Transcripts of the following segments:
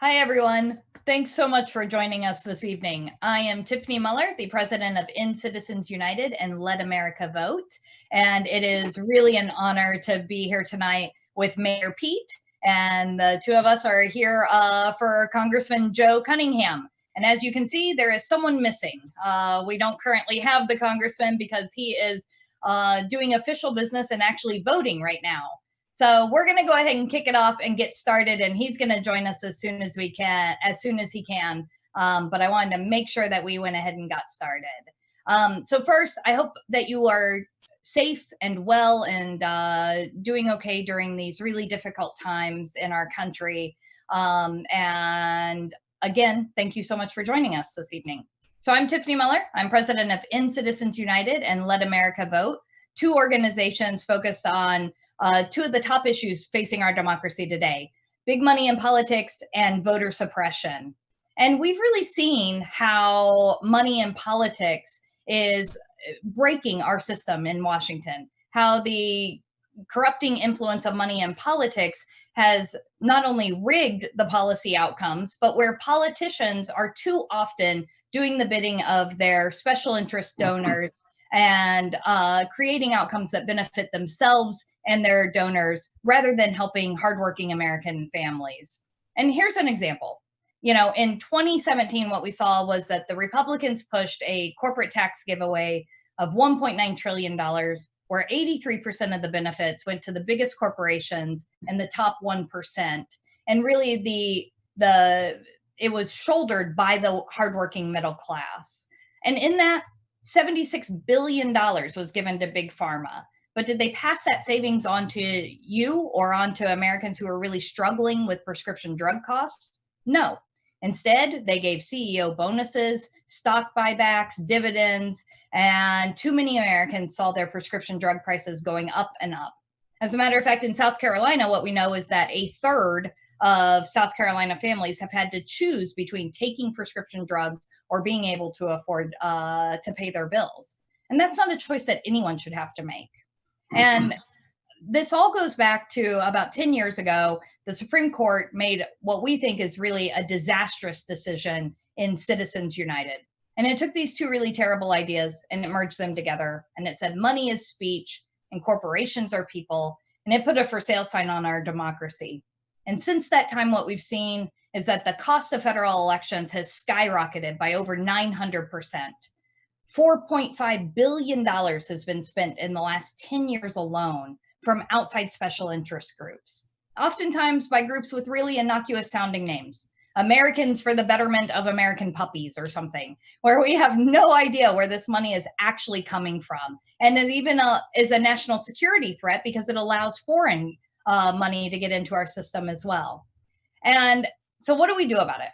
Hi, everyone. Thanks so much for joining us this evening. I am Tiffany Muller, the president of In Citizens United and Let America Vote. And it is really an honor to be here tonight with Mayor Pete. And the two of us are here for Congressman Joe Cunningham. And as you can see, there is someone missing. We don't currently have the congressman because he is doing official business and actually voting right now. So we're going to go ahead and kick it off and get started, and he's going to join us as soon as he can. But I wanted to make sure that we went ahead and got started. So first, I hope that you are safe and well and doing okay during these really difficult times in our country. And again, thank you so much for joining us this evening. So I'm Tiffany Muller. I'm president of In Citizens United and Let America Vote, two organizations focused on two of the top issues facing our democracy today: big money in politics and voter suppression. And we've really seen how money in politics is breaking our system in Washington, how the corrupting influence of money in politics has not only rigged the policy outcomes, but where politicians are too often doing the bidding of their special interest donors and creating outcomes that benefit themselves and their donors rather than helping hardworking American families. And here's an example. In 2017, what we saw was that the Republicans pushed a corporate tax giveaway of $1.9 trillion, where 83% of the benefits went to the biggest corporations and the top 1%. And really it was shouldered by the hardworking middle class. And in that, $76 billion was given to big pharma. But did they pass that savings on to you or on to Americans who are really struggling with prescription drug costs? No. Instead, they gave CEO bonuses, stock buybacks, dividends, and too many Americans saw their prescription drug prices going up and up. As a matter of fact, in South Carolina, what we know is that a third of South Carolina families have had to choose between taking prescription drugs or being able to afford to pay their bills. And that's not a choice that anyone should have to make. And this all goes back to about 10 years ago. The Supreme Court made what we think is really a disastrous decision in Citizens United. And it took these two really terrible ideas and it merged them together. And it said money is speech and corporations are people. And it put a for sale sign on our democracy. And since that time, what we've seen is that the cost of federal elections has skyrocketed by over 900%. $4.5 billion has been spent in the last 10 years alone from outside special interest groups, oftentimes by groups with really innocuous sounding names. Americans for the Betterment of American Puppies or something, where we have no idea where this money is actually coming from. And it even is a national security threat because it allows foreign money to get into our system as well. And so what do we do about it?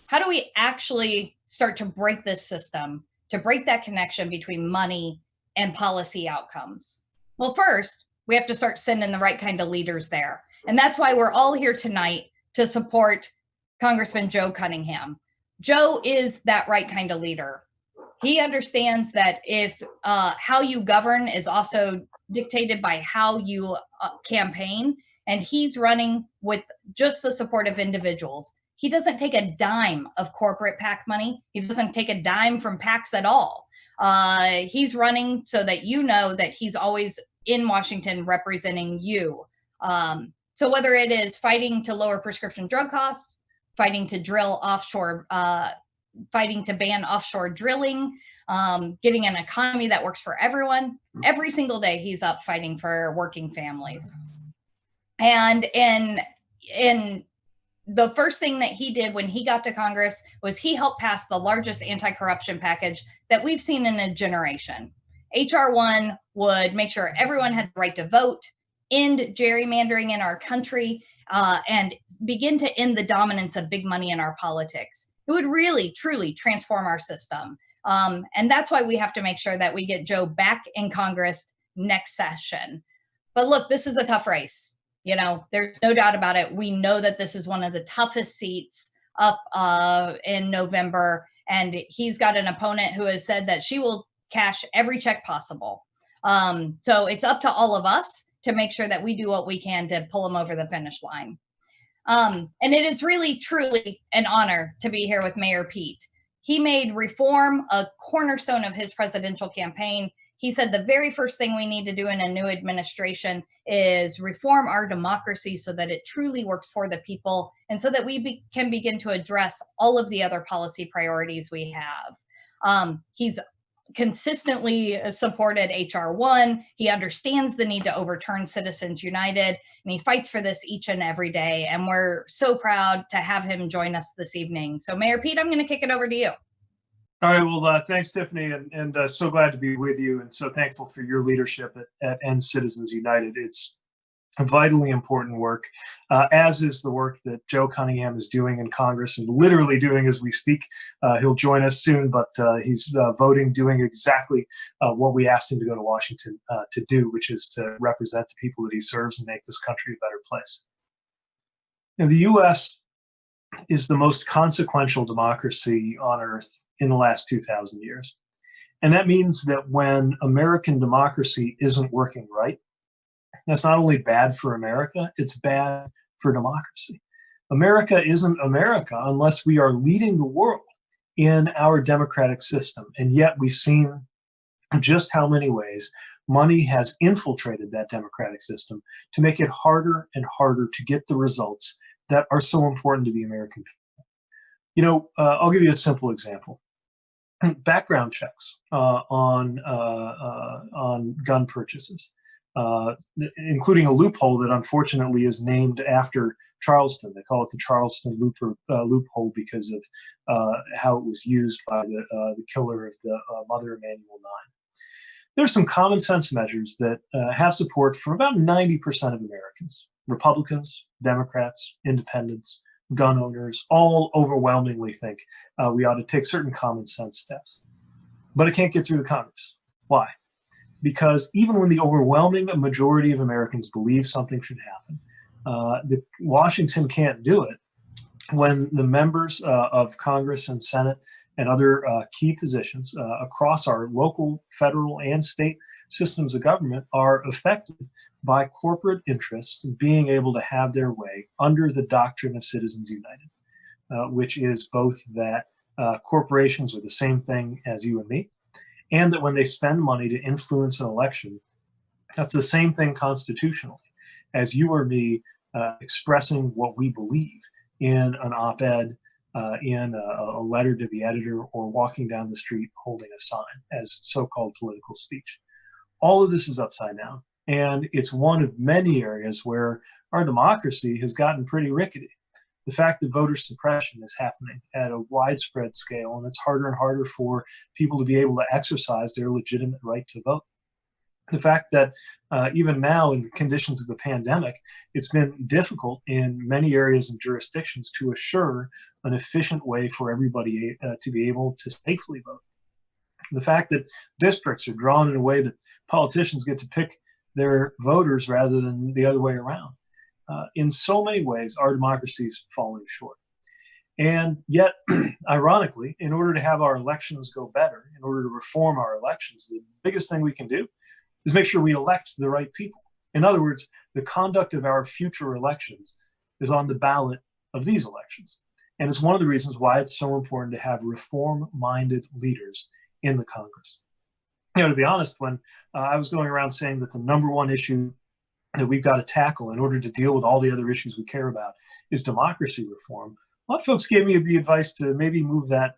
How do we actually start to break this system, to break that connection between money and policy outcomes? Well, first, we have to start sending the right kind of leaders there. And that's why we're all here tonight to support Congressman Joe Cunningham. Joe is that right kind of leader. He understands that if how you govern is also dictated by how you campaign, and he's running with just the support of individuals. He doesn't take a dime of corporate PAC money. He doesn't take a dime from PACs at all. He's running so that you know that he's always in Washington representing you. So whether it is fighting to lower prescription drug costs, fighting to drill offshore, fighting to ban offshore drilling, getting an economy that works for everyone, every single day he's up fighting for working families. And in the first thing that he did when he got to Congress was he helped pass the largest anti-corruption package that we've seen in a generation. HR 1 would make sure everyone had the right to vote, end gerrymandering in our country, and begin to end the dominance of big money in our politics. It would really, truly transform our system. And that's why we have to make sure that we get Joe back in Congress next session. But look, this is a tough race. There's no doubt about it. We know that this is one of the toughest seats up in November. And he's got an opponent who has said that she will cash every check possible. So it's up to all of us to make sure that we do what we can to pull him over the finish line. And it is really, truly an honor to be here with Mayor Pete. He made reform a cornerstone of his presidential campaign. He said the very first thing we need to do in a new administration is reform our democracy so that it truly works for the people and so that we can begin to address all of the other policy priorities we have. He's consistently supported HR 1. He understands the need to overturn Citizens United, and he fights for this each and every day. And we're so proud to have him join us this evening. So Mayor Pete, I'm going to kick it over to you. All right, well, thanks, Tiffany, and so glad to be with you, and so thankful for your leadership at End Citizens United. It's vitally important work, as is the work that Joe Cunningham is doing in Congress and literally doing as we speak. He'll join us soon, but he's voting, doing exactly what we asked him to go to Washington to do, which is to represent the people that he serves and make this country a better place. Now, the U.S. is the most consequential democracy on earth in the last 2,000 years. And that means that when American democracy isn't working right, that's not only bad for America, it's bad for democracy. America isn't America unless we are leading the world in our democratic system. And yet we've seen just how many ways money has infiltrated that democratic system to make it harder and harder to get the results that are so important to the American people. You know, I'll give you a simple example. Background checks on gun purchases, including a loophole that unfortunately is named after Charleston. They call it the Charleston loophole because of how it was used by the killer of the mother Emanuel 9. There's some common sense measures that have support for about 90% of Americans. Republicans, Democrats, independents, gun owners, all overwhelmingly think we ought to take certain common sense steps. But it can't get through the Congress. Why? Because even when the overwhelming majority of Americans believe something should happen, Washington can't do it when the members of Congress and Senate and other key positions across our local, federal, and state systems of government are affected by corporate interests being able to have their way under the doctrine of Citizens United, which is both that corporations are the same thing as you and me, and that when they spend money to influence an election, that's the same thing constitutionally as you or me expressing what we believe in an op-ed, in a letter to the editor, or walking down the street holding a sign as so-called political speech. All of this is upside down. And it's one of many areas where our democracy has gotten pretty rickety. The fact that voter suppression is happening at a widespread scale, and it's harder and harder for people to be able to exercise their legitimate right to vote. The fact that even now, in the conditions of the pandemic, it's been difficult in many areas and jurisdictions to assure an efficient way for everybody to be able to safely vote. The fact that districts are drawn in a way that politicians get to pick their voters rather than the other way around. In so many ways, our democracy is falling short. And yet, ironically, in order to have our elections go better, in order to reform our elections, the biggest thing we can do is make sure we elect the right people. In other words, the conduct of our future elections is on the ballot of these elections. And it's one of the reasons why it's so important to have reform-minded leaders in the Congress. You know, to be honest, when I was going around saying that the number one issue that we've got to tackle in order to deal with all the other issues we care about is democracy reform, a lot of folks gave me the advice to maybe move that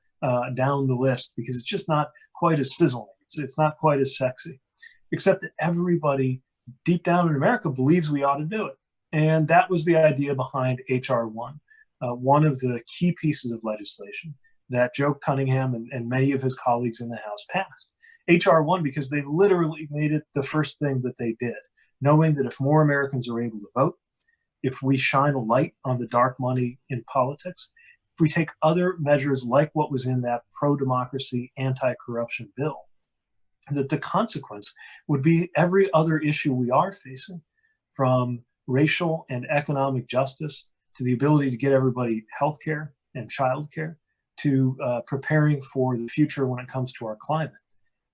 down the list because it's just not quite as sizzling. It's not quite as sexy, except that everybody deep down in America believes we ought to do it. And that was the idea behind HR 1, one of the key pieces of legislation that Joe Cunningham and many of his colleagues in the House passed. HR 1 because they literally made it the first thing that they did, knowing that if more Americans are able to vote, if we shine a light on the dark money in politics, if we take other measures like what was in that pro-democracy, anti-corruption bill, that the consequence would be every other issue we are facing, from racial and economic justice to the ability to get everybody health care and child care, to preparing for the future when it comes to our climate.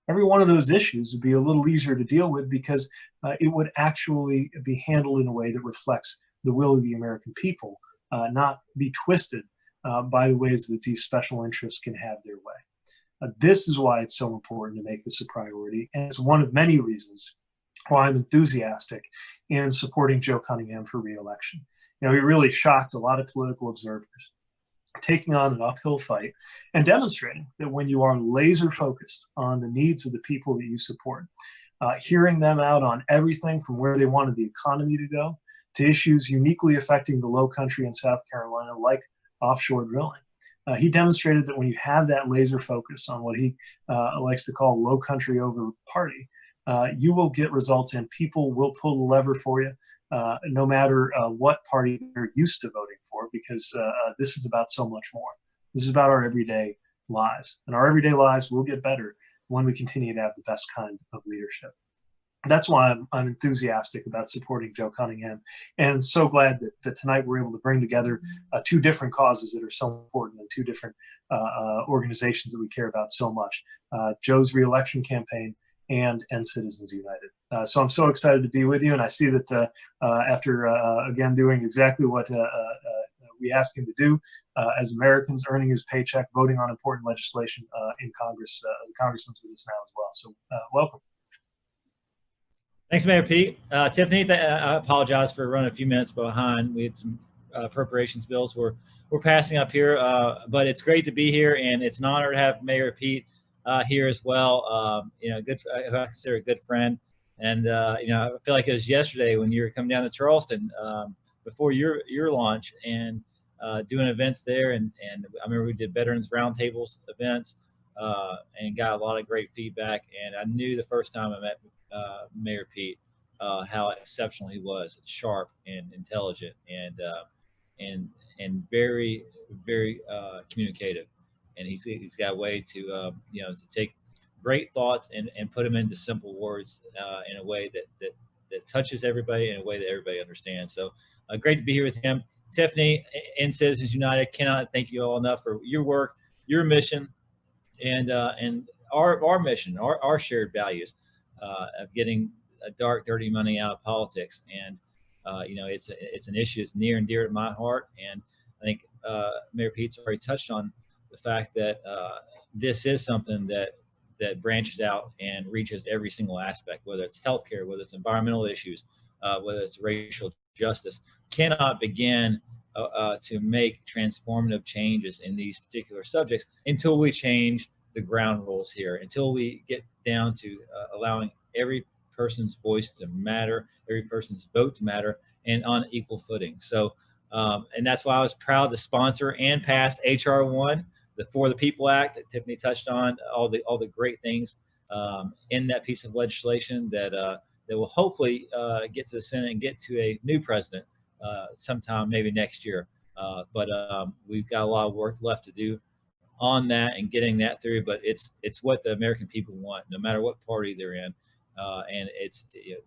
Every one of those issues would be a little easier to deal with because it would actually be handled in a way that reflects the will of the American people not be twisted by the ways that these special interests can have their way. This is why it's so important to make this a priority, and it's one of many reasons why I'm enthusiastic in supporting Joe Cunningham for re-election. He really shocked a lot of political observers, taking on an uphill fight and demonstrating that when you are laser focused on the needs of the people that you support, hearing them out on everything from where they wanted the economy to go to issues uniquely affecting the low country in South Carolina, like offshore drilling. He demonstrated that when you have that laser focus on what he likes to call low country over party, you will get results and people will pull the lever for you, no matter what party they're used to voting for, because this is about so much more. This is about our everyday lives, and our everyday lives will get better when we continue to have the best kind of leadership. That's why I'm enthusiastic about supporting Joe Cunningham, and so glad that tonight we're able to bring together two different causes that are so important and two different organizations that we care about so much, Joe's reelection campaign and End Citizens United. So I'm so excited to be with you, and I see that after, again, doing exactly what we asked him to do as Americans, earning his paycheck, voting on important legislation in Congress, the congressman's with us now as well. So welcome. Thanks, Mayor Pete. Tiffany, I apologize for running a few minutes behind. We had some appropriations bills we're passing up here, but it's great to be here, and it's an honor to have Mayor Pete here as well. I consider a good friend, and I feel like it was yesterday when you were coming down to Charleston before your launch and doing events there, and I remember we did Veterans Roundtables events and got a lot of great feedback. And I knew the first time I met Mayor Pete how exceptional he was, sharp and intelligent, and very, very communicative. And he's got a way to to take great thoughts and put them into simple words in a way that touches everybody, in a way that everybody understands. So great to be here with him. Tiffany and Citizens United, cannot thank you all enough for your work, your mission, and our mission, our shared values of getting dark, dirty money out of politics. And it's an issue that's near and dear to my heart. And I think Mayor Pete's already touched on the fact that this is something that branches out and reaches every single aspect, whether it's healthcare, whether it's environmental issues, whether it's racial justice. Cannot begin to make transformative changes in these particular subjects until we change the ground rules here, until we get down to allowing every person's voice to matter, every person's vote to matter, and on equal footing. So, and that's why I was proud to sponsor and pass HR 1, the For the People Act that Tiffany touched on, all the great things in that piece of legislation that will hopefully get to the Senate and get to a new president sometime maybe next year. But we've got a lot of work left to do on that and getting that through. But it's what the American people want, no matter what party they're in, and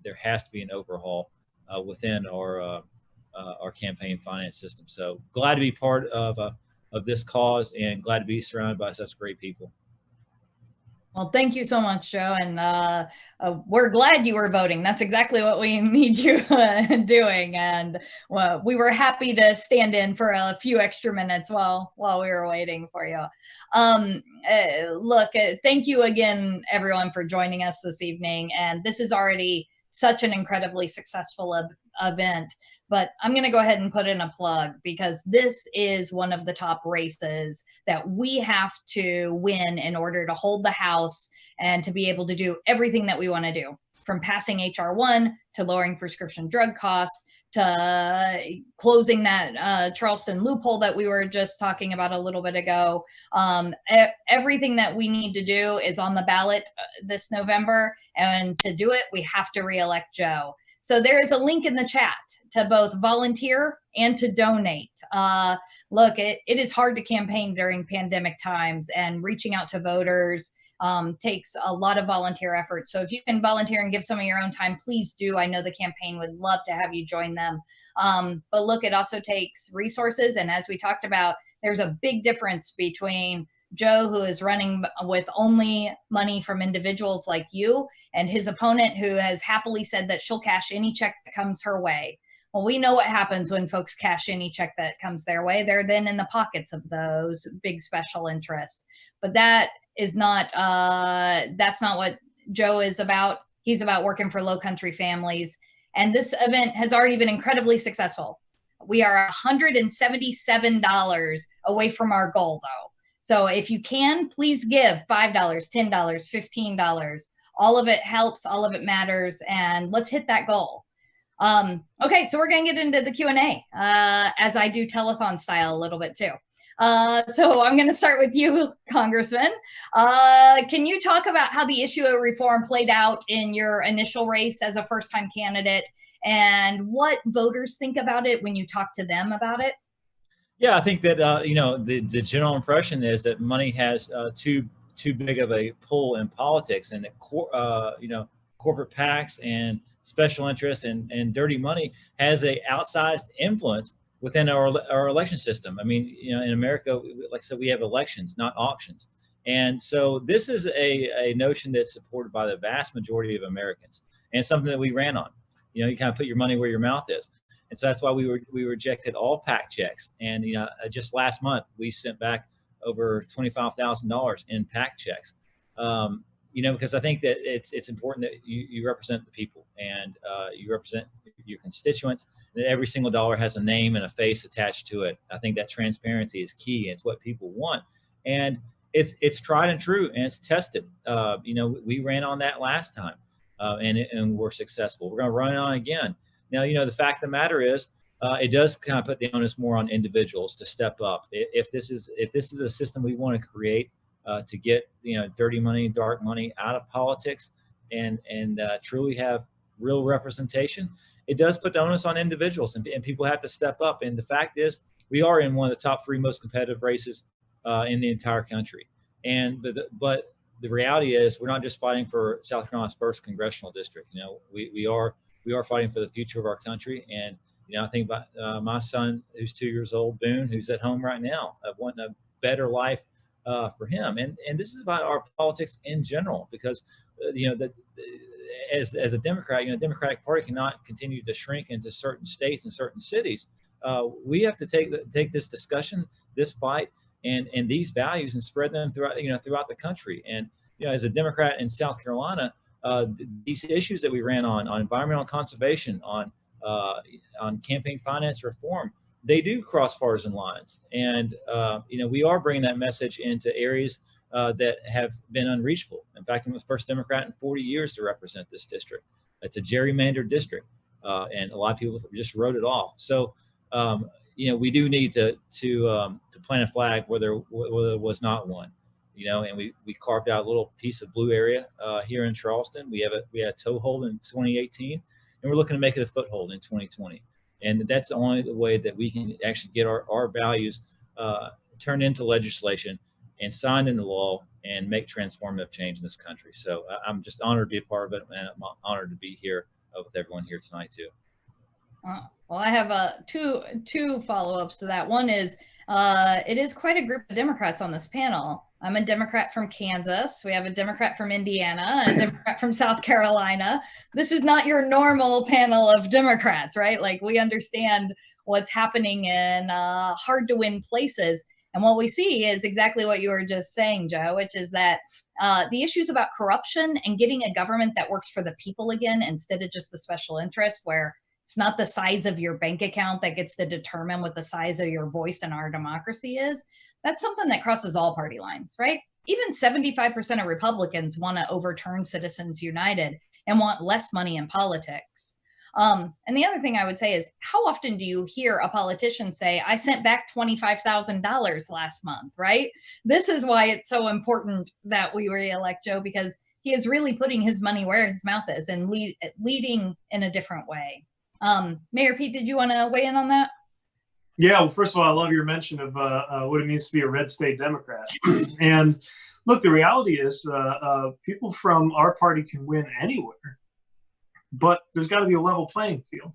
there has to be an overhaul within our campaign finance system. So glad to be part of this cause, and glad to be surrounded by such great people. Well, thank you so much, Joe. And we're glad you were voting. That's exactly what we need you doing. And we were happy to stand in for a few extra minutes while we were waiting for you. Look, thank you again, everyone, for joining us this evening. And this is already such an incredibly successful event. But I'm going to go ahead and put in a plug, because this is one of the top races that we have to win in order to hold the House and to be able to do everything that we want to do, from passing HR 1 to lowering prescription drug costs to closing that Charleston loophole that we were just talking about a little bit ago. Everything that we need to do is on the ballot this November. And to do it, we have to reelect Joe. So there is a link in the chat to both volunteer and to donate. Look, it is hard to campaign during pandemic times, and reaching out to voters takes a lot of volunteer effort. So if you can volunteer and give some of your own time, please do. I know the campaign would love to have you join them. But look, it also takes resources. And as we talked about, there's a big difference between Joe, who is running with only money from individuals like you, and his opponent, who has happily said that she'll cash any check that comes her way. Well, we know what happens when folks cash any check that comes their way. They're then in the pockets of those big special interests. But that is not, that's not what Joe is about. He's about working for low country families. And this event has already been incredibly successful. We are $177 away from our goal, though. So if you can, please give $5, $10, $15. All of it helps, all of it matters, and let's hit that goal. Okay, so we're going to get into the Q&A, as I do telethon style a little bit too. So I'm going to start with you, Congressman. Can you talk about how the issue of reform played out in your initial race as a first-time candidate, and what voters think about it when you talk to them about it? Yeah, I think that you know, the general impression is that money has too big of a pull in politics, and that you know, corporate PACs and special interests and dirty money has a outsized influence within our election system. I mean, you know, in America, like I said, we have elections, not auctions. And so this is a notion that's supported by the vast majority of Americans, and something that we ran on. You know, you kind of put your money where your mouth is. And so that's why we rejected all PAC checks. And, you know, just last month, we sent back over $25,000 in PAC checks. You know, because I think that it's important that you represent the people, and you represent your constituents, and that every single dollar has a name and a face attached to it. I think that transparency is key. It's what people want. And it's tried and true, and it's tested. You know, we ran on that last time, and we're successful. We're going to run it on again. Now, you know, the fact of the matter is, it does kind of put the onus more on individuals to step up. If this is a system we want to create to get, you know, dirty money, dark money out of politics, and truly have real representation, it does put the onus on individuals, and people have to step up. And the fact is, we are in one of the top 3 most competitive races in the entire country. And but the reality is, we're not just fighting for South Carolina's 1st congressional district. You know, we are fighting for the future of our country. And, you know, I think about my son, who's 2 years old, Boone, who's at home right now, wanting a better life for him. And this is about our politics in general, because, you know, as a Democrat, you know, the Democratic Party cannot continue to shrink into certain states and certain cities. We have to take this discussion, this fight, and these values, and spread them throughout the country. And, you know, as a Democrat in South Carolina, these issues that we ran on environmental conservation, on campaign finance reform, they do cross partisan lines. And, you know, we are bringing that message into areas that have been unreachable. In fact, I'm the first Democrat in 40 years to represent this district. It's a gerrymandered district, and a lot of people just wrote it off. So, you know, we do need to plant a flag where there was not one. You know, and we carved out a little piece of blue area here in Charleston. We had a toehold in 2018, and we're looking to make it a foothold in 2020. And that's the only way that we can actually get our values turned into legislation and signed into law, and make transformative change in this country. So I'm just honored to be a part of it, and I'm honored to be here with everyone here tonight too. Well, I have two follow-ups to that. One is, it is quite a group of Democrats on this panel. I'm a Democrat from Kansas. We have a Democrat from Indiana, and a Democrat from South Carolina. This is not your normal panel of Democrats, right? Like, we understand what's happening in hard to win places. And what we see is exactly what you were just saying, Joe, which is that the issues about corruption and getting a government that works for the people again, instead of just the special interest, where it's not the size of your bank account that gets to determine what the size of your voice in our democracy is. That's something that crosses all party lines, right? Even 75% of Republicans want to overturn Citizens United and want less money in politics. And the other thing I would say is, how often do you hear a politician say, I sent back $25,000 last month, right? This is why it's so important that we re-elect Joe, because he is really putting his money where his mouth is and leading in a different way. Mayor Pete, did you want to weigh in on that? Yeah, well, first of all, I love your mention of what it means to be a red state Democrat. And look, the reality is people from our party can win anywhere, but there's got to be a level playing field.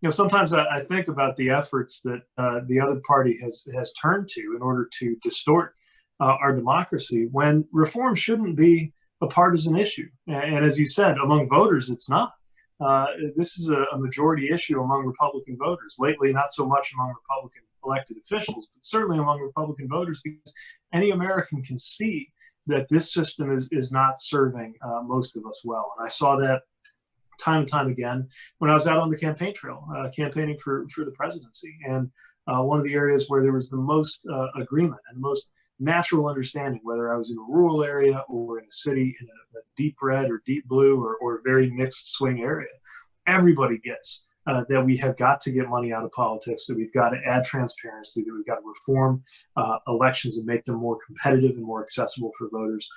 You know, sometimes I think about the efforts that the other party has turned to in order to distort our democracy, when reform shouldn't be a partisan issue. And as you said, among voters, it's not. this is a majority issue among Republican voters. Lately, not so much among Republican elected officials, but certainly among Republican voters, because any American can see that this system is not serving most of us well. And I saw that time and time again when I was out on the campaign trail, campaigning for the presidency. And one of the areas where there was the most agreement and the most natural understanding, whether I was in a rural area or in a city in a deep red or deep blue or a very mixed swing area, everybody gets that we have got to get money out of politics, that we've got to add transparency, that we've got to reform elections and make them more competitive and more accessible for voters.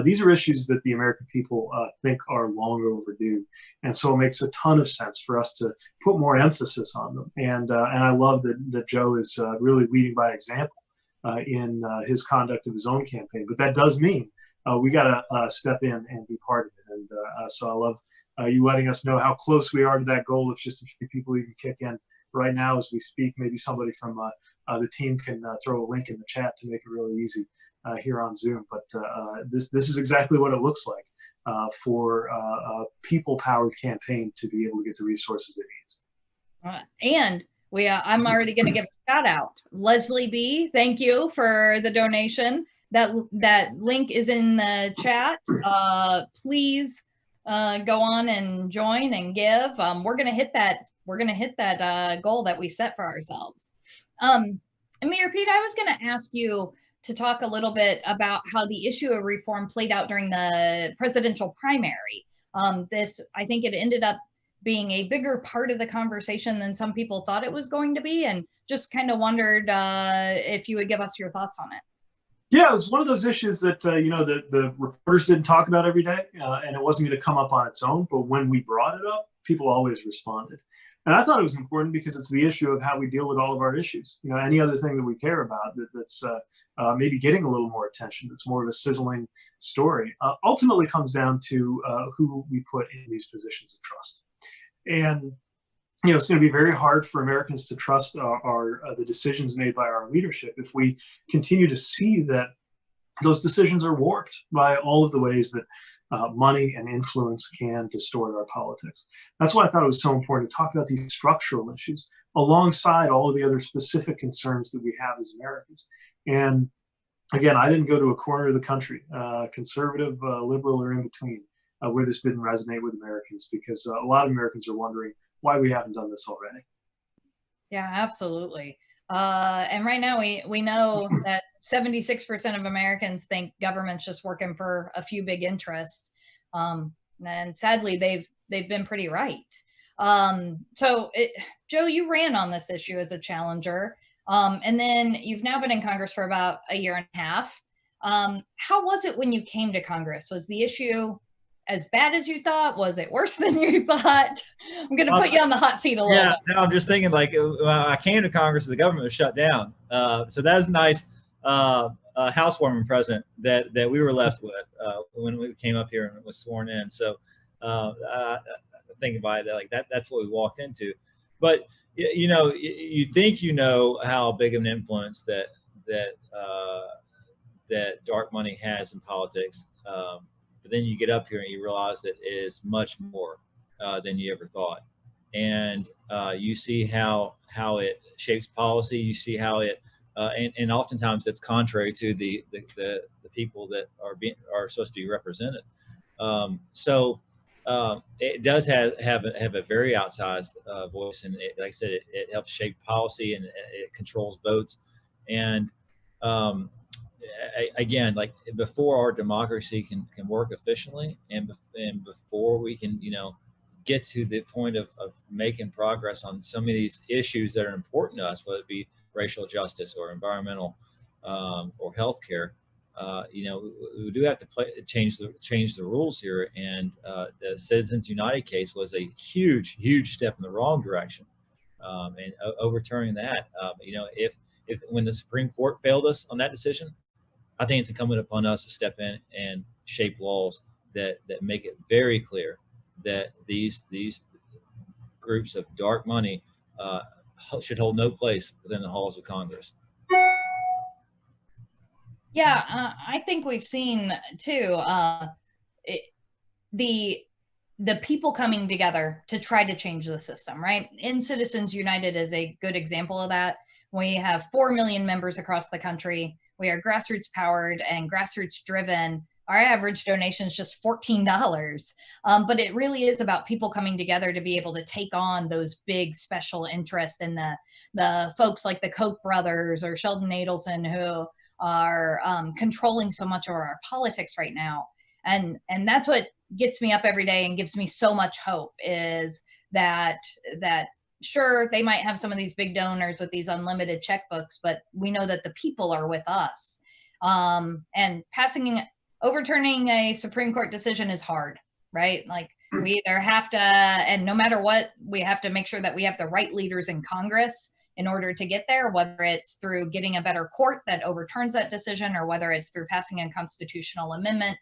These are issues that the American people think are long overdue. And so it makes a ton of sense for us to put more emphasis on them. And I love that Joe is really leading by example in his conduct of his own campaign. But that does mean we got to step in and be part of it. And so I love you letting us know how close we are to that goal. If just a few people even kick in right now as we speak, maybe somebody from the team can throw a link in the chat to make it really easy here on Zoom. But this is exactly what it looks like for a people-powered campaign to be able to get the resources it needs. And I'm already going to give a shout out. Leslie B, thank you for the donation. That link is in the chat. Please go on and join and give. We're gonna hit that goal that we set for ourselves. And Mayor Pete, I was gonna ask you to talk a little bit about how the issue of reform played out during the presidential primary. I think it ended up being a bigger part of the conversation than some people thought it was going to be, and just kind of wondered if you would give us your thoughts on it. Yeah, it was one of those issues that the reporters didn't talk about every day, and it wasn't going to come up on its own. But when we brought it up, people always responded, and I thought it was important because it's the issue of how we deal with all of our issues. Any other thing that we care about that's maybe getting a little more attention, that's more of a sizzling story, ultimately comes down to who we put in these positions of trust. And it's going to be very hard for Americans to trust the decisions made by our leadership if we continue to see that those decisions are warped by all of the ways that money and influence can distort our politics. That's why I thought it was so important to talk about these structural issues alongside all of the other specific concerns that we have as Americans. And again, I didn't go to a corner of the country, conservative, liberal, or in between, where this didn't resonate with Americans, because a lot of Americans are wondering why we haven't done this already. Yeah, absolutely. And right now we know that 76% of Americans think government's just working for a few big interests. And sadly, they've been pretty right. Joe, you ran on this issue as a challenger. And then you've now been in Congress for about a year and a half. How was it when you came to Congress? Was the issue as bad as you thought? Was it worse than you thought? I'm going to put you on the hot seat a little bit. Yeah, no, I'm just thinking, like, I came to Congress, the government was shut down. So that's a nice housewarming present that we were left with when we came up here and was sworn in. So I think about it, like that's what we walked into. But you think how big of an influence that dark money has in politics. But then you get up here and you realize that it is much more than you ever thought. And you see how it shapes policy. You see how it, and oftentimes it's contrary to the people that are supposed to be represented. So it does have a very outsized voice, and like I said, it helps shape policy and it controls votes. And again, like, before our democracy can work efficiently, and before we can get to the point of making progress on some of these issues that are important to us, whether it be racial justice or environmental or healthcare, we do have to change the rules here. And the Citizens United case was a huge step in the wrong direction, and overturning that, if when the Supreme Court failed us on that decision, I think it's incumbent upon us to step in and shape laws that make it very clear that these groups of dark money should hold no place within the halls of Congress. Yeah, I think we've seen too the the people coming together to try to change the system, right? In Citizens United is a good example of that. We have 4 million members across the country. We are grassroots powered and grassroots driven. Our average donation is just $14. But it really is about people coming together to be able to take on those big special interests in the folks like the Koch brothers or Sheldon Adelson, who are controlling so much of our politics right now. And that's what gets me up every day and gives me so much hope, is that sure, they might have some of these big donors with these unlimited checkbooks, but we know that the people are with us. And overturning a Supreme Court decision is hard, right? Like, we either have to, and no matter what, we have to make sure that we have the right leaders in Congress in order to get there, whether it's through getting a better court that overturns that decision, or whether it's through passing a constitutional amendment.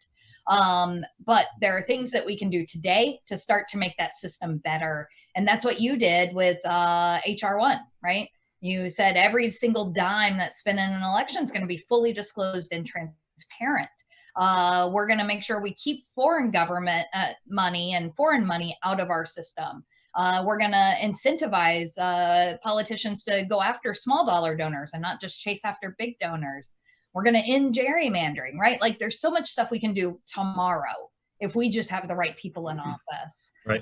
But there are things that we can do today to start to make that system better. And that's what you did with HR 1, right? You said every single dime that's spent in an election is going to be fully disclosed and transparent. We're going to make sure we keep foreign government money and foreign money out of our system. We're going to incentivize politicians to go after small dollar donors and not just chase after big donors. We're going to end gerrymandering, right? Like, there's so much stuff we can do tomorrow if we just have the right people in office. Right.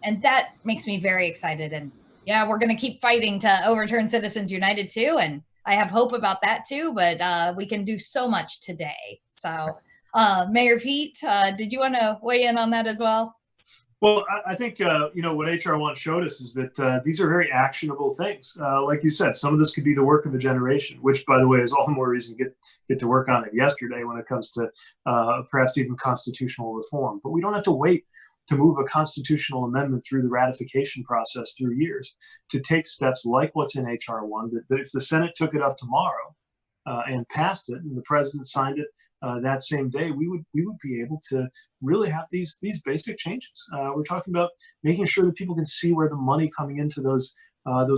And that makes me very excited. And yeah, we're going to keep fighting to overturn Citizens United too. And I have hope about that too, but we can do so much today. So Mayor Pete, did you want to weigh in on that as well? Well, I think, what HR 1 showed us is that these are very actionable things. Like you said, some of this could be the work of a generation, which, by the way, is all the more reason to get to work on it yesterday when it comes to perhaps even constitutional reform. But we don't have to wait to move a constitutional amendment through the ratification process through years to take steps like what's in HR 1, that if the Senate took it up tomorrow and passed it and the president signed it that same day, we would be able to really have these basic changes. We're talking about making sure that people can see where the money coming into those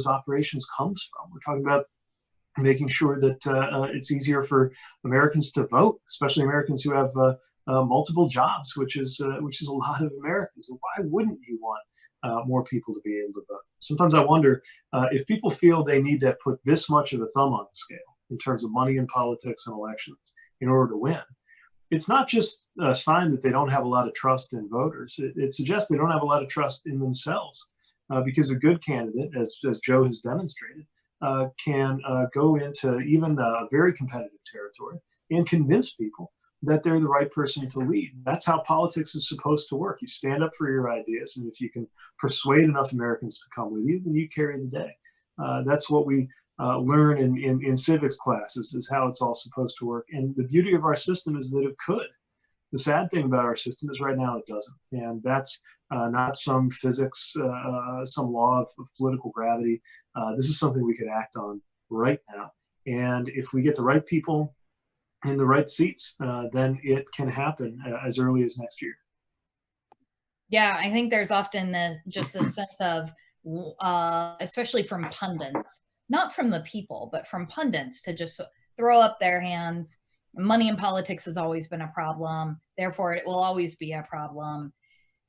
operations comes from. We're talking about making sure that it's easier for Americans to vote, especially Americans who have multiple jobs, which is a lot of Americans. And why wouldn't you want more people to be able to vote? Sometimes I wonder if people feel they need to put this much of a thumb on the scale in terms of money in politics and elections in order to win. It's not just a sign that they don't have a lot of trust in voters. It suggests they don't have a lot of trust in themselves, because a good candidate, as Joe has demonstrated, can go into even very competitive territory and convince people that they're the right person to lead. That's how politics is supposed to work. You stand up for your ideas, and if you can persuade enough Americans to come with you, then you carry the day. That's what we learn in civics classes, is how it's all supposed to work. And the beauty of our system is that it could. The sad thing about our system is right now it doesn't. And that's not some physics, some law of political gravity. This is something we could act on right now. And if we get the right people in the right seats, then it can happen as early as next year. Yeah, I think there's often just a sense of, especially from pundits, not from the people, but from pundits, to just throw up their hands. Money in politics has always been a problem. Therefore, it will always be a problem.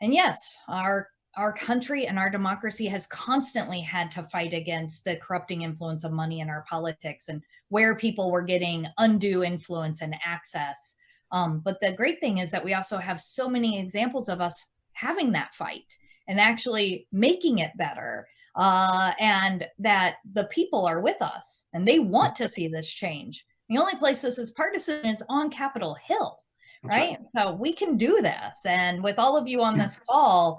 And yes, our country and our democracy has constantly had to fight against the corrupting influence of money in our politics and where people were getting undue influence and access. But the great thing is that we also have so many examples of us having that fight and actually making it better. And that the people are with us and they want to see this change. The only place this is partisan is on Capitol Hill, right? So we can do this. And with all of you on this call,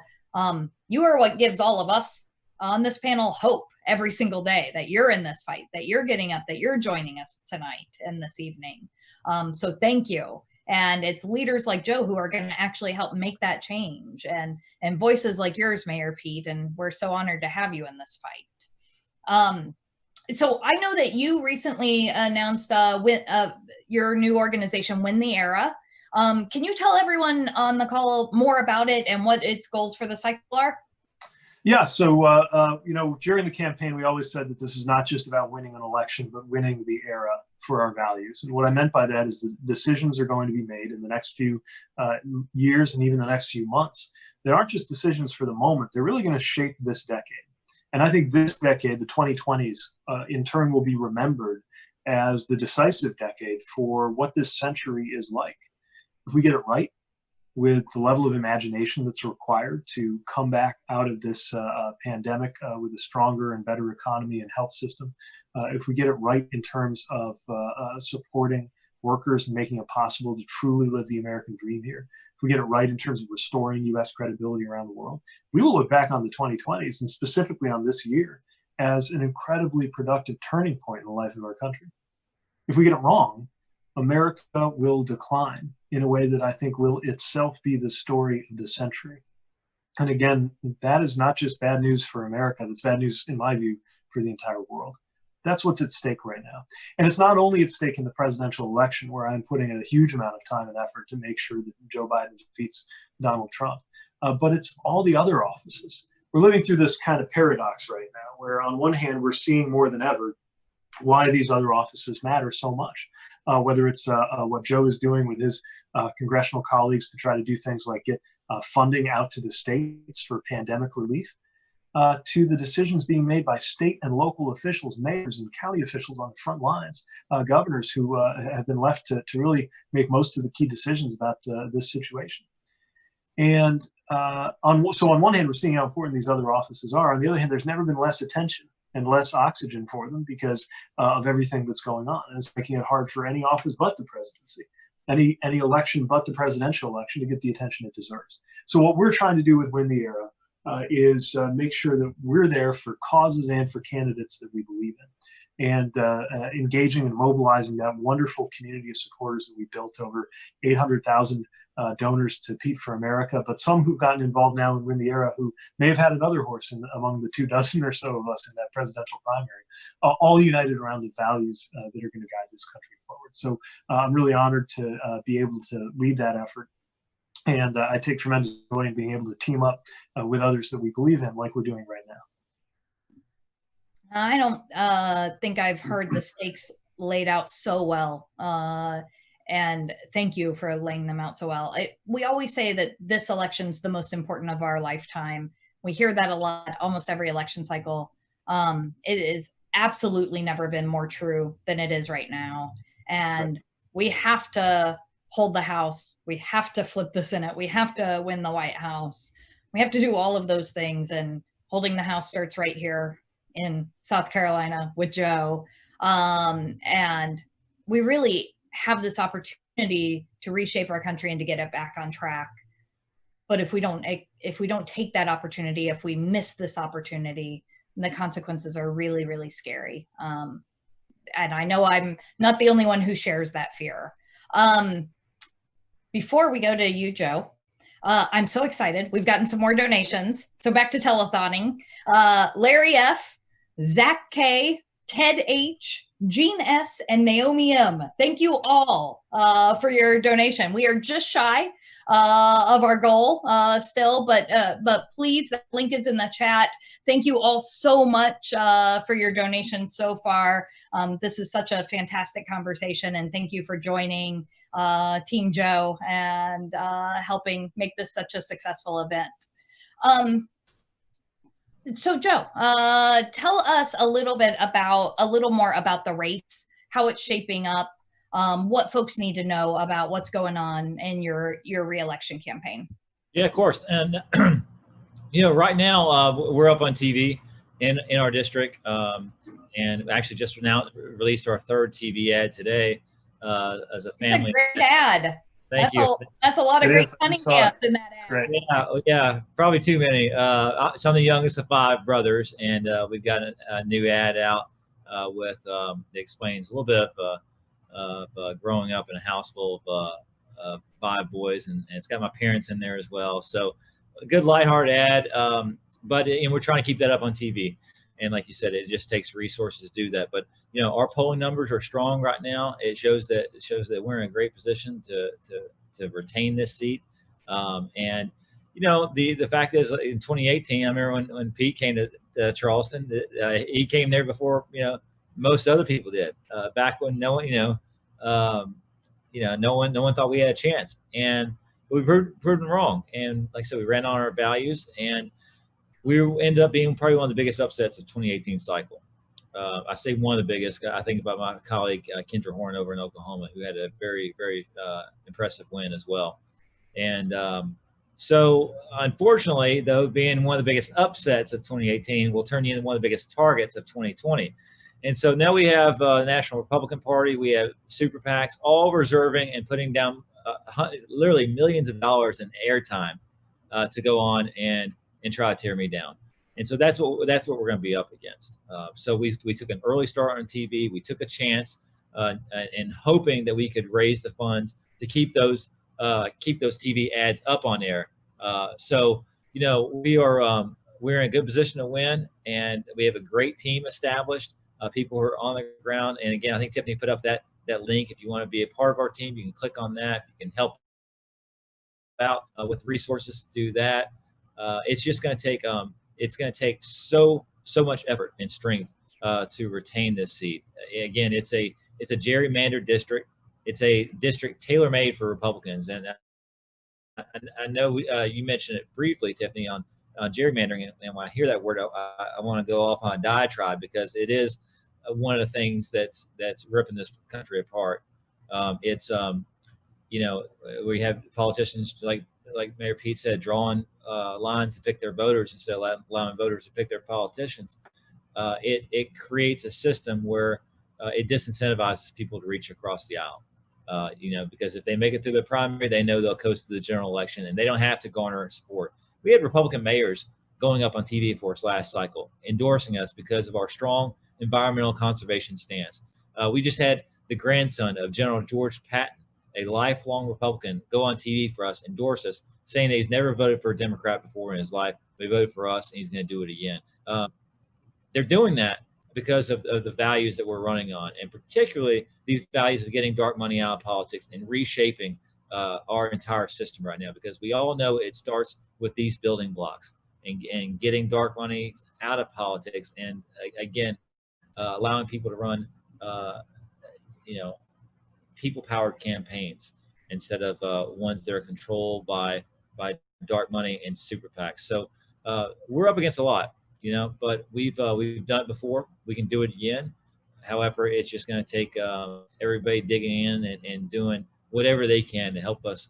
you are what gives all of us on this panel hope every single day that you're in this fight, that you're getting up, that you're joining us tonight and this evening. So thank you. And it's leaders like Joe who are going to actually help make that change, and voices like yours, Mayor Pete. And we're so honored to have you in this fight. So I know that you recently announced your new organization, Win the Era. Can you tell everyone on the call more about it and what its goals for the cycle are? Yeah, so during the campaign, we always said that this is not just about winning an election, but winning the era for our values. And what I meant by that is the decisions are going to be made in the next few years and even the next few months they aren't just decisions for the moment. They're really going to shape this decade. And I think this decade, the 2020s, in turn will be remembered as the decisive decade for what this century is like. If we get it right, with the level of imagination that's required to come back out of this pandemic with a stronger and better economy and health system, if we get it right in terms of supporting workers and making it possible to truly live the American dream here, if we get it right in terms of restoring U.S. credibility around the world, we will look back on the 2020s and specifically on this year as an incredibly productive turning point in the life of our country. If we get it wrong, America will decline in a way that I think will itself be the story of the century. And again, that is not just bad news for America, that's bad news, in my view, for the entire world. That's what's at stake right now. And it's not only at stake in the presidential election, where I'm putting a huge amount of time and effort to make sure that Joe Biden defeats Donald Trump, but it's all the other offices. We're living through this kind of paradox right now, where on one hand, we're seeing more than ever why these other offices matter so much, whether it's what Joe is doing with his congressional colleagues to try to do things like get funding out to the states for pandemic relief, to the decisions being made by state and local officials, mayors and county officials on the front lines, governors who have been left to really make most of the key decisions about this situation. And so on one hand, we're seeing how important these other offices are. On the other hand, there's never been less attention and less oxygen for them because of everything that's going on. And it's making it hard for any office but the presidency, any election but the presidential election, to get the attention it deserves. So what we're trying to do with Win the Era is make sure that we're there for causes and for candidates that we believe in, and engaging and mobilizing that wonderful community of supporters that we built, over 800,000 donors to Pete for America, but some who've gotten involved now in Win the Era who may have had another horse among the 24 or so of us in that presidential primary, all united around the values that are going to guide this country forward. So I'm really honored to be able to lead that effort. And I take tremendous joy in being able to team up with others that we believe in, like we're doing right now. I don't think I've heard the stakes laid out so well. And thank you for laying them out so well. We always say that this election's the most important of our lifetime. We hear that a lot, almost every election cycle. It is absolutely never been more true than it is right now. And we have to hold the House. We have to flip the Senate. We have to win the White House. We have to do all of those things. And holding the House starts right here in South Carolina with Joe. And we really have this opportunity to reshape our country and to get it back on track. But if we don't take that opportunity, if we miss this opportunity, the consequences are really, really scary. And I know I'm not the only one who shares that fear. Before we go to you, Joe, I'm so excited. We've gotten some more donations. So back to telethoning. Larry F., Zach K., Ted H., Jean S., and Naomi M. Thank you all for your donation. We are just shy of our goal still, but please, the link is in the chat. Thank you all so much for your donations so far. This is such a fantastic conversation, and thank you for joining Team Joe and helping make this such a successful event. So Joe, tell us a little more about the race, how it's shaping up, what folks need to know about what's going on in your re-election campaign. Yeah, of course. And right now we're up on TV in our district, and actually just now released our third TV ad today as a family. It's a great ad. Thank you. That's a lot of great Cunningham in that ad. Great. Yeah, probably too many. So I'm the youngest of 5 brothers, and we've got a new ad out with that explains a little bit of growing up in a house full of 5 boys, and it's got my parents in there as well. So a good lighthearted ad, but we're trying to keep that up on TV. And like you said, it just takes resources to do that. But our polling numbers are strong right now. It shows that we're in a great position to retain this seat. And the fact is, in 2018, I remember when Pete came to Charleston, he came there before most other people did. Back when no one thought we had a chance. And we proven wrong. And like I said, we ran on our values, and we ended up being probably one of the biggest upsets of 2018 cycle. I say one of the biggest. I think about my colleague Kendra Horn over in Oklahoma, who had a very, very impressive win as well. And so, unfortunately, though, being one of the biggest upsets of 2018 will turn you into one of the biggest targets of 2020. And so now we have the National Republican Party, we have super PACs, all reserving and putting down literally millions of dollars in airtime to go on and try to tear me down. And so that's what we're going to be up against. So we took an early start on TV. We took a chance and hoping that we could raise the funds to keep those TV ads up on air. So you know, we're in a good position to win, and we have a great team established. People who are on the ground. And again, I think Tiffany put up that link. If you want to be a part of our team, you can click on that. You can help out with resources to do that. It's just going to take so much effort and strength to retain this seat. Again, it's a gerrymandered district. It's a district tailor-made for Republicans. And I know you mentioned it briefly, Tiffany, on gerrymandering. And when I hear that word, I want to go off on a diatribe, because it is one of the things that's ripping this country apart. You know, we have politicians like Mayor Pete said, drawing lines to pick their voters instead of allowing voters to pick their politicians. It creates a system where it disincentivizes people to reach across the aisle. You know, because if they make it through the primary, they know they'll coast to the general election, and they don't have to garner support. We had Republican mayors going up on TV for us last cycle, endorsing us because of our strong environmental conservation stance. We just had the grandson of General George Patton, a lifelong Republican, go on TV for us, endorse us, saying that he's never voted for a Democrat before in his life. They voted for us, and he's going to do it again. They're doing that because of the values that we're running on, and particularly these values of getting dark money out of politics and reshaping our entire system right now, because we all know it starts with these building blocks and getting dark money out of politics, and again, allowing people to run, you know, people-powered campaigns instead of ones that are controlled by dark money and super PACs. So we're up against a lot, you know, but we've done it before. We can do it again. However, it's just going to take everybody digging in and doing whatever they can to help us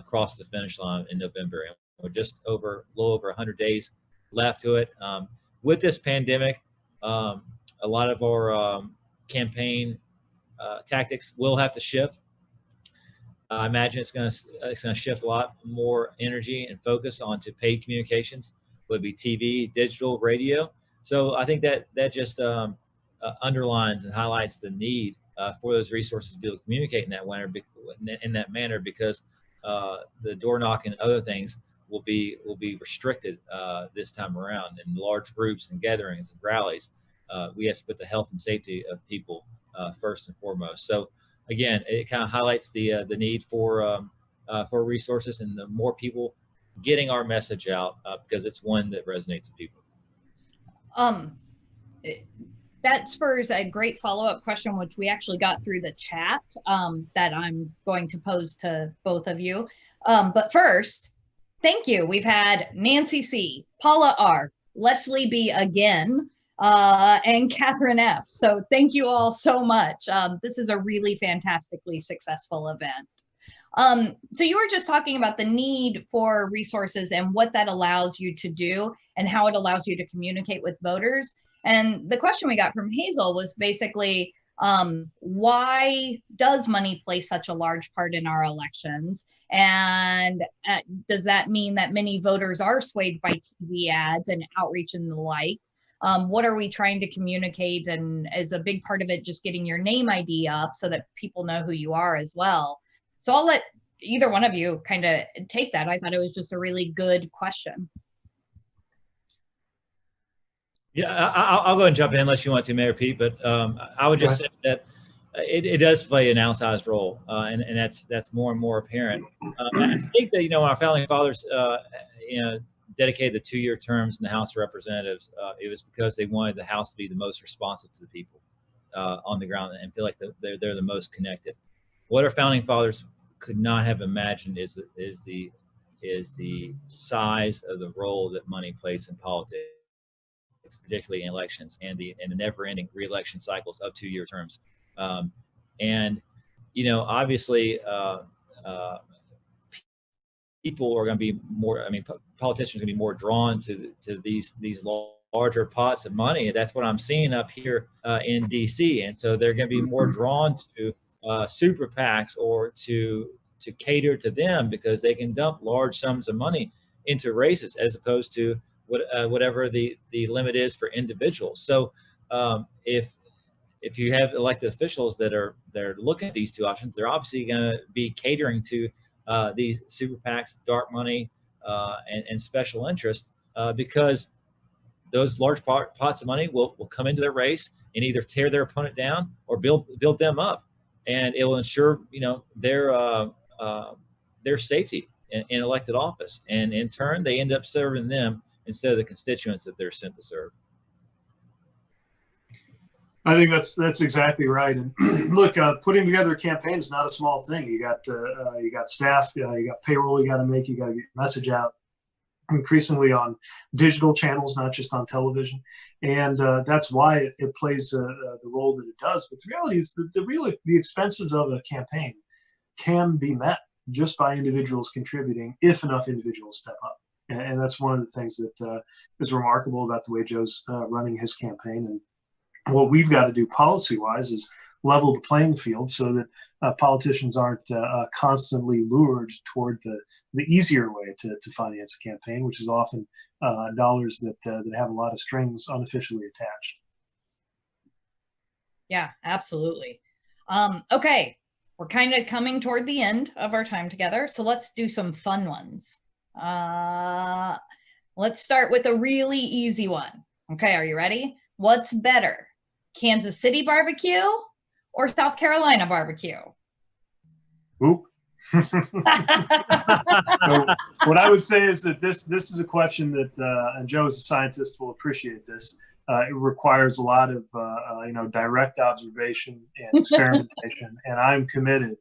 cross the finish line in November. And we're just a little over 100 days left to it. With this pandemic, a lot of our campaign tactics will have to shift. I imagine it's going to shift a lot more energy and focus onto paid communications, whether it be TV, digital, radio. So I think that just underlines and highlights the need for those resources to be able to communicate in that manner, because the door knocking and other things will be restricted this time around in large groups and gatherings and rallies. We have to put the health and safety of people first and foremost. So again, it kind of highlights the need for resources and the more people getting our message out, because it's one that resonates with people. That spurs a great follow-up question, which we actually got through the chat, that I'm going to pose to both of you. But first, thank you. We've had Nancy C., Paula R., Leslie B. again, and Catherine F. So thank you all so much. This is a really fantastically successful event. So you were just talking about the need for resources and what that allows you to do and how it allows you to communicate with voters. And the question we got from Hazel was basically, why does money play such a large part in our elections? And does that mean that many voters are swayed by TV ads and outreach and the like? What are we trying to communicate? And is a big part of it just getting your name ID up so that people know who you are as well? So I'll let either one of you kind of take that. I thought it was just a really good question. Yeah, I'll go and jump in unless you want to, Mayor Pete. But I would just say that it does play an outsized role, and that's more and more apparent. I think that, you know, when our founding fathers, you know, dedicated the 2-year terms in the House of Representatives, it was because they wanted the House to be the most responsive to the people on the ground and feel like they're the most connected. What our founding fathers could not have imagined is the size of the role that money plays in politics, particularly in elections and the never-ending re-election cycles of 2-year terms. And obviously, people are going to be more. I mean, politicians are going to be more drawn to these larger pots of money. That's what I'm seeing up here in D.C. And so they're going to be more drawn to super PACs or to cater to them because they can dump large sums of money into races as opposed to whatever the limit is for individuals. So if you have elected officials that are looking at these two options, they're obviously going to be catering to these super PACs, dark money, and special interest because those large pots of money will come into their race and either tear their opponent down or build them up, and it will ensure their safety in elected office, and in turn they end up serving them instead of the constituents that they're sent to serve. I think that's exactly right. And look, putting together a campaign is not a small thing. You got staff, you got payroll you got to make, you got to get your message out increasingly on digital channels, not just on television. And that's why it plays the role that it does. But the reality is that the expenses of a campaign can be met just by individuals contributing if enough individuals step up. And that's one of the things that is remarkable about the way Joe's running his campaign. And what we've got to do policy-wise is level the playing field so that politicians aren't constantly lured toward the easier way to finance a campaign, which is often dollars that have a lot of strings unofficially attached. Yeah, absolutely. Okay, we're kind of coming toward the end of our time together, so let's do some fun ones. Let's start with a really easy one. Okay, are you ready? What's better, Kansas City barbecue or South Carolina barbecue? Oop. So what I would say is that this is a question that, and Joe as a scientist will appreciate this. It requires a lot of direct observation and experimentation, and I'm committed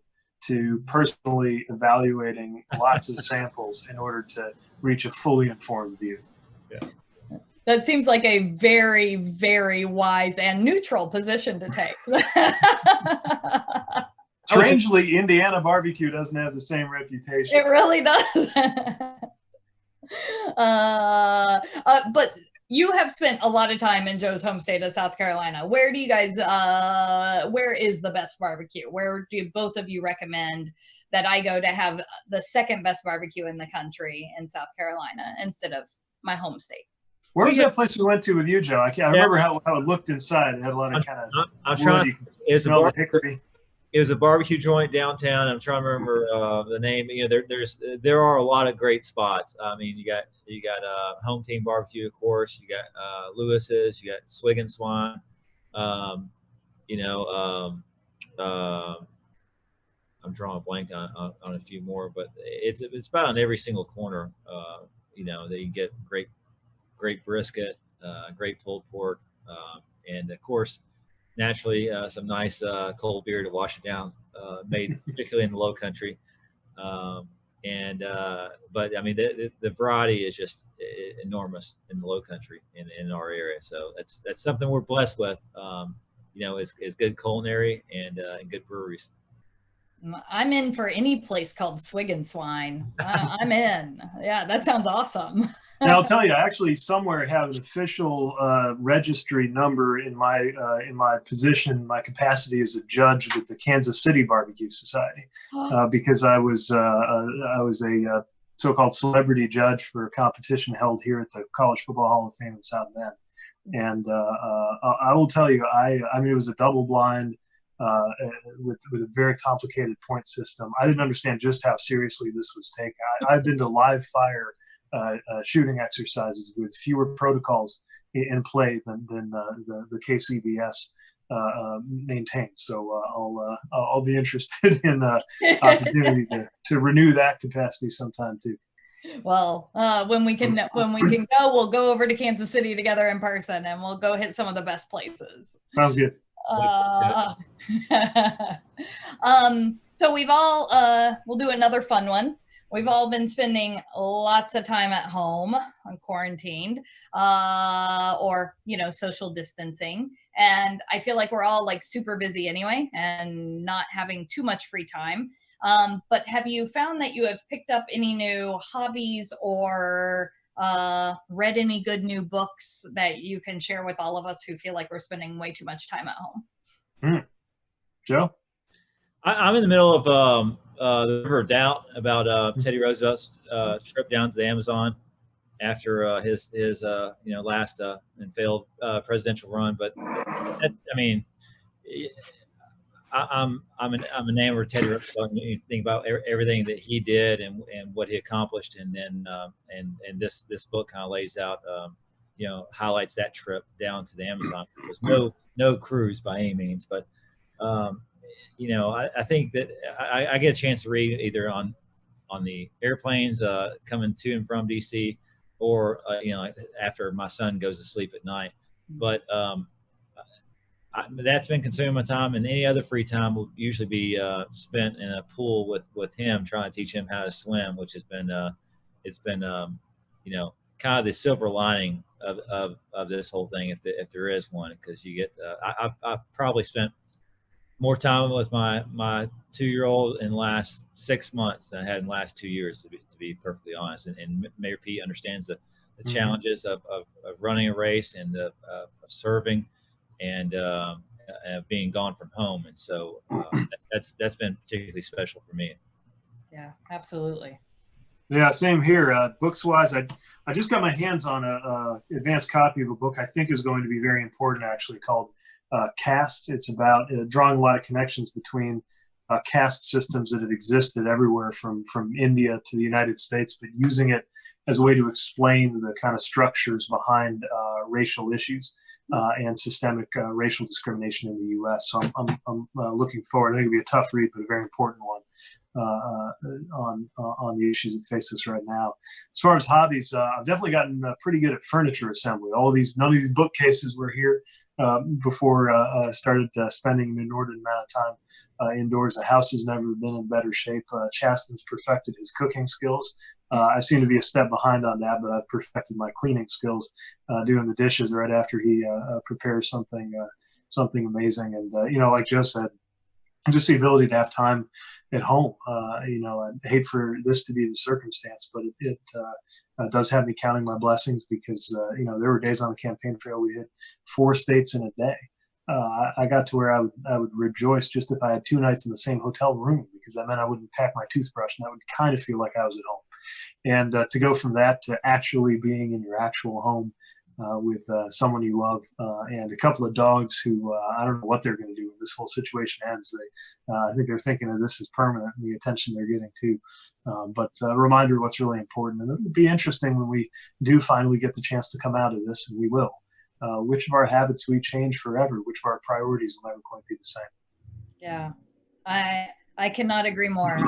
to personally evaluating lots of samples in order to reach a fully informed view. Yeah. That seems like a very, very wise and neutral position to take. Strangely, Indiana barbecue doesn't have the same reputation. It really does. But you have spent a lot of time in Joe's home state of South Carolina. Where do you guys, where is the best barbecue? Where do both of you recommend that I go to have the second best barbecue in the country in South Carolina instead of my home state? Where was that place we went to with you, Joe? I remember how it looked inside. It had a lot of kind of wood. You could smell the hickory. It was a barbecue joint downtown. I'm trying to remember the name. There are a lot of great spots. I mean, you got Home Team Barbecue, of course. You got Lewis's. You got Swig and Swine. I'm drawing a blank on a few more, but it's about on every single corner. That you get great brisket, great pulled pork, and of course, naturally, some nice cold beer to wash it down, made particularly in the Low Country. But I mean, the variety is just enormous in the Low Country in our area. So that's something we're blessed with. Is good culinary and good breweries. I'm in for any place called Swig and Swine. I'm in. Yeah, that sounds awesome. And I'll tell you, I actually somewhere have an official registry number in my position, my capacity as a judge with the Kansas City Barbecue Society, because I was a so-called celebrity judge for a competition held here at the College Football Hall of Fame in South Bend. And I will tell you, I mean, it was a double blind with a very complicated point system. I didn't understand just how seriously this was taken. I've been to live fire shooting exercises with fewer protocols in play than the KCBS maintains. So I'll be interested in opportunity to renew that capacity sometime too. Well, when we can go, we'll go over to Kansas City together in person, and we'll go hit some of the best places. Sounds good. So we've all, we'll do another fun one. We've all been spending lots of time at home, quarantined, or, you know, social distancing. And I feel like we're all like super busy anyway and not having too much free time. But have you found that you have picked up any new hobbies or read any good new books that you can share with all of us who feel like we're spending way too much time at home? Joe? I'm in the middle of the River of Doubt about Teddy Roosevelt's trip down to the Amazon after his you know, last and failed presidential run. But I mean, I'm enamored of Teddy Roosevelt. You think about everything that he did and what he accomplished, and then and this book kind of lays out you know, highlights that trip down to the Amazon. There's no cruise by any means, but you know, I think that I get a chance to read either on the airplanes coming to and from DC, or you know, after my son goes to sleep at night. But that's been consuming my time, and any other free time will usually be spent in a pool with him, trying to teach him how to swim, which has been it's been you know, kind of the silver lining of this whole thing, if there is one, because you get I've probably spent more time with my 2-year-old in the last 6 months than I had in the last 2 years, to be perfectly honest. And Mayor Pete understands the challenges of running a race and of serving and being gone from home. And so that's been particularly special for me. Yeah, absolutely. Yeah, same here. Books wise, I just got my hands on a advanced copy of a book I think is going to be very important, actually, called Caste. It's about drawing a lot of connections between caste systems that have existed everywhere from India to the United States, but using it as a way to explain the kind of structures behind racial issues and systemic racial discrimination in the U.S. So I'm looking forward. I think it'll be a tough read, but a very important one on the issues that face us right now. As far as hobbies, I've definitely gotten pretty good at furniture assembly. None of these bookcases were here before I started spending an inordinate amount of time indoors. The house has never been in better shape. Chasten's perfected his cooking skills. I seem to be a step behind on that, but I've perfected my cleaning skills, doing the dishes right after he prepares something amazing. And you know, like Joe said, just the ability to have time at home. You know, I hate for this to be the circumstance, but it does have me counting my blessings, because you know, there were days on the campaign trail we hit 4 states in a day. I got to where I would rejoice just if I had 2 nights in the same hotel room, because that meant I wouldn't pack my toothbrush, and that would kind of feel like I was at home. And to go from that to actually being in your actual home with someone you love and a couple of dogs who I don't know what they're going to do when this whole situation ends. I think they're thinking that this is permanent, and the attention they're getting too. But a reminder of what's really important. And it'll be interesting when we do finally get the chance to come out of this, and we will. Which of our habits we change forever, which of our priorities will never quite be the same. Yeah, I cannot agree more.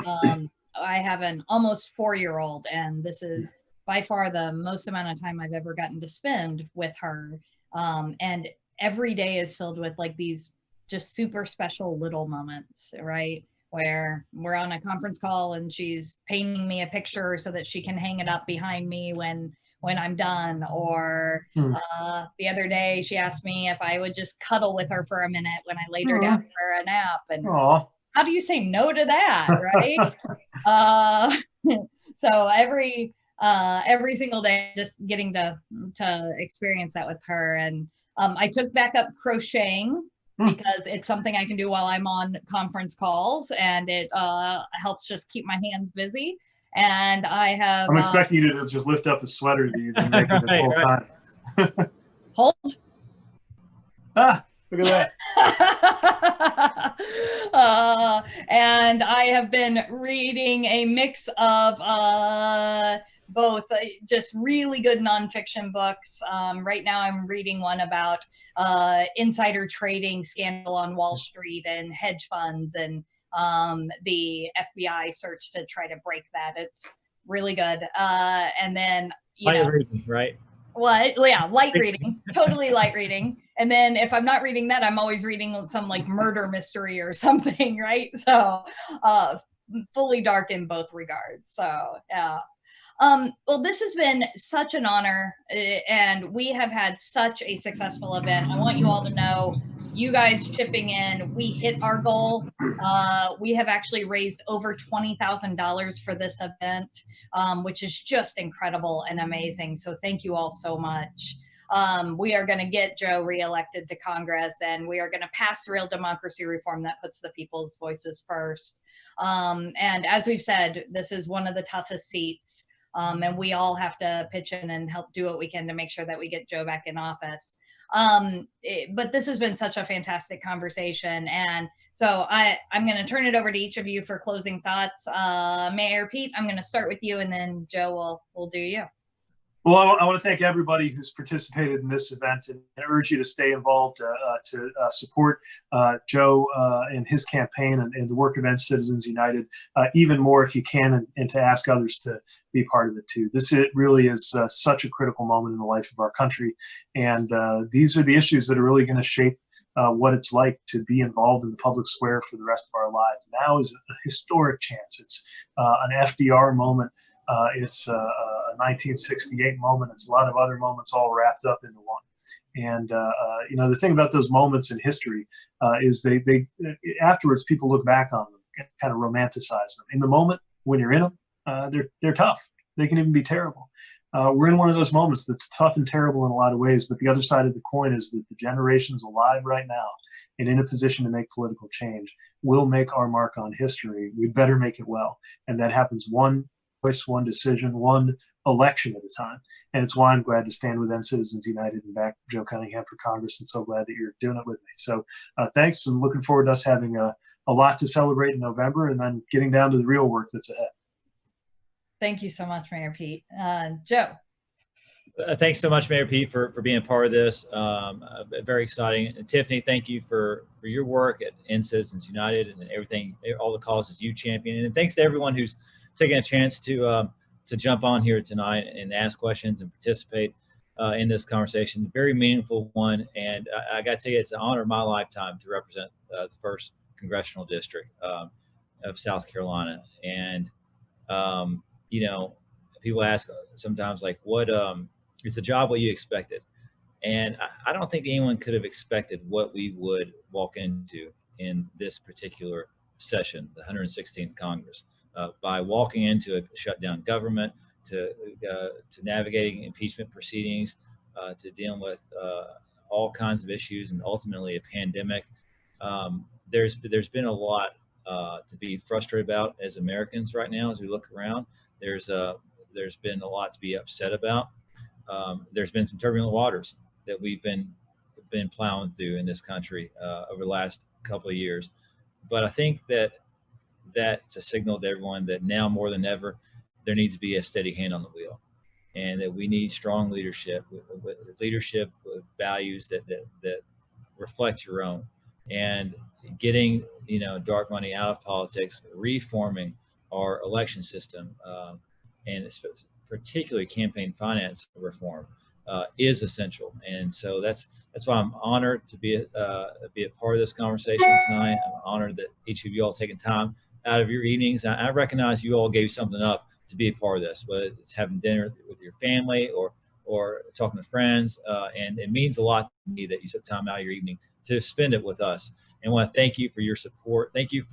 I have an almost 4-year-old, and this is by far the most amount of time I've ever gotten to spend with her. And every day is filled with like these just super special little moments, right? Where we're on a conference call and she's painting me a picture so that she can hang it up behind me when I'm done. Or the other day she asked me if I would just cuddle with her for a minute when I laid her down for a nap. And how do you say no to that, right? So every single day, just getting to experience that with her. And I took back up crocheting because it's something I can do while I'm on conference calls, and it helps just keep my hands busy. And I'm expecting you to just lift up a sweater that you've been making this whole time. Hold. Look at that. And I have been reading a mix of both just really good nonfiction books. Right now I'm reading one about insider trading scandal on Wall Street and hedge funds, and the FBI search to try to break that. It's really good. And then, light reading, right? What? Yeah, light reading. Totally light reading. And then if I'm not reading that, I'm always reading some like murder mystery or something, right? So fully dark in both regards. So yeah. Well, this has been such an honor, and we have had such a successful event. I want you all to know, you guys chipping in, we hit our goal. We have actually raised over $20,000 for this event, which is just incredible and amazing. So thank you all so much. We are going to get Joe reelected to Congress, and we are going to pass real democracy reform that puts the people's voices first. And as we've said, this is one of the toughest seats. And we all have to pitch in and help do what we can to make sure that we get Joe back in office. But this has been such a fantastic conversation. And so I'm going to turn it over to each of you for closing thoughts. Mayor Pete, I'm going to start with you, and then Joe will do you. Well, I want to thank everybody who's participated in this event, and urge you to stay involved to support Joe and his campaign and the work of End Citizens United even more if you can, and to ask others to be part of it too. It really is such a critical moment in the life of our country, and these are the issues that are really going to shape what it's like to be involved in the public square for the rest of our lives. Now is a historic chance. It's an FDR moment. It's a 1968 moment. It's a lot of other moments all wrapped up into one. And the thing about those moments in history is they afterwards people look back on them and kind of romanticize them. In the moment when you're in them, they're tough. They can even be terrible. We're in one of those moments that's tough and terrible in a lot of ways, but the other side of the coin is that the generations alive right now and in a position to make political change will make our mark on history. We better make it well. And that happens one voice, one decision, one election at a time. And it's why I'm glad to stand with End Citizens United and back Joe Cunningham for Congress, and so glad that you're doing it with me. So thanks, and looking forward to us having a lot to celebrate in November, and then getting down to the real work that's ahead. Thank you so much, Mayor Pete. Joe. Thanks so much, Mayor Pete, for being a part of this. Very exciting. And Tiffany, thank you for your work at End Citizens United and everything, all the causes you champion. And thanks to everyone who's taking a chance to jump on here tonight and ask questions and participate in this conversation. Very meaningful one. And I got to tell you, it's an honor of my lifetime to represent the 1st Congressional District of South Carolina. And, people ask sometimes, like, what is the job what you expected? And I don't think anyone could have expected what we would walk into in this particular session, the 116th Congress. By walking into a shutdown government, to navigating impeachment proceedings, to dealing with all kinds of issues, and ultimately a pandemic. There's been a lot to be frustrated about as Americans right now as we look around. There's been a lot to be upset about. There's been some turbulent waters that we've been plowing through in this country over the last couple of years. But I think that's a signal to everyone that now more than ever, there needs to be a steady hand on the wheel, and that we need strong leadership, with values that reflect your own, and getting dark money out of politics, reforming our election system, and particularly campaign finance reform is essential. And so that's why I'm honored to be a part of this conversation tonight. I'm honored that each of you all taking time out of your evenings. I recognize you all gave something up to be a part of this, whether it's having dinner with your family or talking to friends. And it means a lot to me that you took time out of your evening to spend it with us. And I want to thank you for your support. Thank you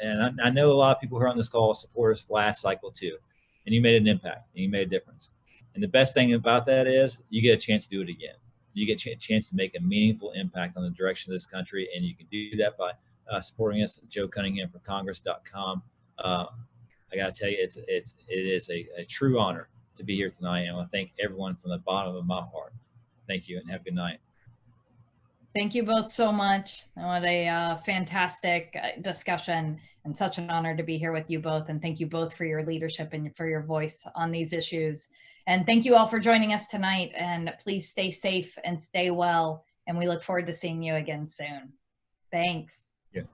and I know a lot of people who are on this call support us last cycle too. And you made an impact and you made a difference. And the best thing about that is you get a chance to do it again. You get a chance to make a meaningful impact on the direction of this country. And you can do that by supporting us at joecunninghamforcongress.com. I got to tell you, it is a true honor to be here tonight. And I want to thank everyone from the bottom of my heart. Thank you and have a good night. Thank you both so much. What a fantastic discussion, and such an honor to be here with you both. And thank you both for your leadership and for your voice on these issues. And thank you all for joining us tonight. And please stay safe and stay well. And we look forward to seeing you again soon. Thanks. Yeah.